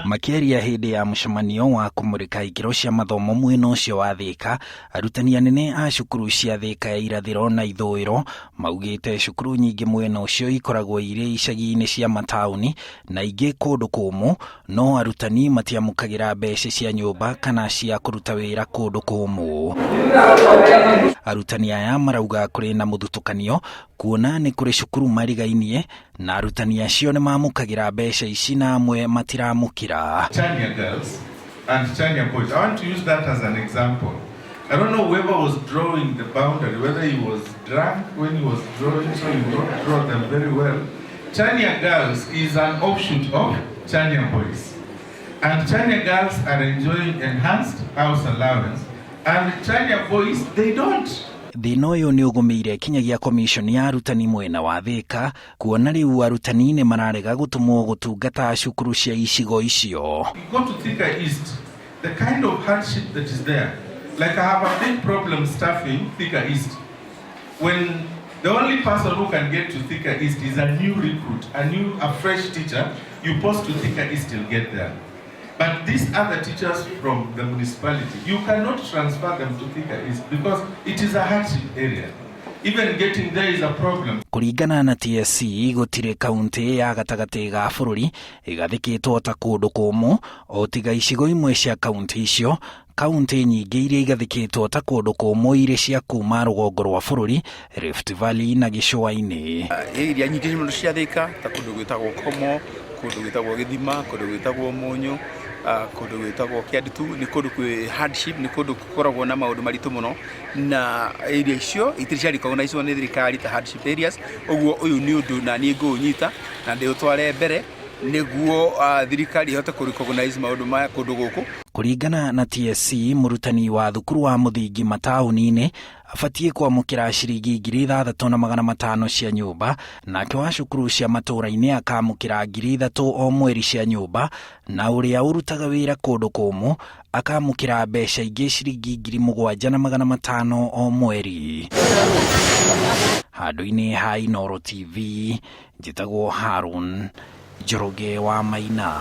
Makiaria hindi ya mũcemanio wa kũmũrĩka ikĩro cia mathomo mwena ũcio wa Thika, arutani anene a cukuru cia Thika ya irathĩro na ithũĩro maugĩte cukuru nyingĩ mwena ũcio ikoragwo irĩ icagi-inĩ cia mataũni na ingĩ kũndũ kũmũ, no arutani matiamũkagĩra mbeca cia nyũmba kana cia kũruta wĩra kũndũ kũmũ. Arutani aya marauga kũrĩ na mũthutũkanio kuona nĩ kũrĩ cukuru marigainie na arutani acio nĩ mamũkagĩra mbeca ici na amwe matiramũkĩra. Chania girls and Chania boys. I want to use that as an example. I don't know whoever was drawing the boundary, whether he was drunk when he was drawing, so he don't draw them very well. Chania girls is an offshoot of Chania boys. And Chania girls are enjoying enhanced house allowance. And Chania boys, they don't. Thĩna ũyũ nĩ ũgũmĩire kinyagia komishoni ya arutani mwena wa Thika, kuona rĩu arutani nĩ mararega gũtũmwo gũtungata cukuru cia icigo icio. You go to Thika East, the kind of hardship that is there, like I have a big problem staffing Thika East. When the only person who can get to Thika East is a new recruit, a fresh teacher, you post to Thika East, you'll get there. But these other teachers from the municipality, you cannot transfer them to Thika East because it is a hardship area. Even getting there is a problem. Kũringana na TSC, gũtirĩ kaunti ya gatagatĩ ga bũrũri ĩgathĩkĩtwo ta kũndũ kũmũ, o tiga icigo imwe cia kaunti icio. Kaunti nyingĩ iria igathĩkĩtwo ta kũndũ kũmũ irĩ cia kuma rũgongo rwa bũrũri, Rift Valley na gĩcũa-inĩ. Iria nyingĩ mũno cia Thika ta kũndũ gwĩtagwo Komo, kũndũ gwĩtagwo Gĩthima, kũndũ gwĩtagwo Mũnyũ, kũndũ gwĩtagwo Kĩanditu, nĩ kũndũ kwĩ hardship, nĩ kũndũ gũkoragwo na maũndũ maritũ mũno, na area icio itirĩ cia recognize nĩ thirikari ta hardship areas. Ũguo ũyũ nĩ ũndũ na niĩ ngũũnyita na ndĩũtware mbere nĩguo thirikari ihote kũ-recognize maũndũ maya kũndũ gũkũ. Kũringana na TSC, mũrutani wa thukuru wa mũthingi mataũni-inĩ abatiĩ kwamũkĩra ciringi 6,500 cia nyũmba, nake wa cukuru cia matũũra-inĩ akamũkĩra 3,000 o mweri cia nyũmba, na ũrĩa ũrutaga wĩra kũndũ kũmũ akamũkĩra mbeca ingĩ ciringi 7,500 o mweri. Handũ-inĩ ha Inooro TV, njĩtagwo Harun Njoroge wa Maina.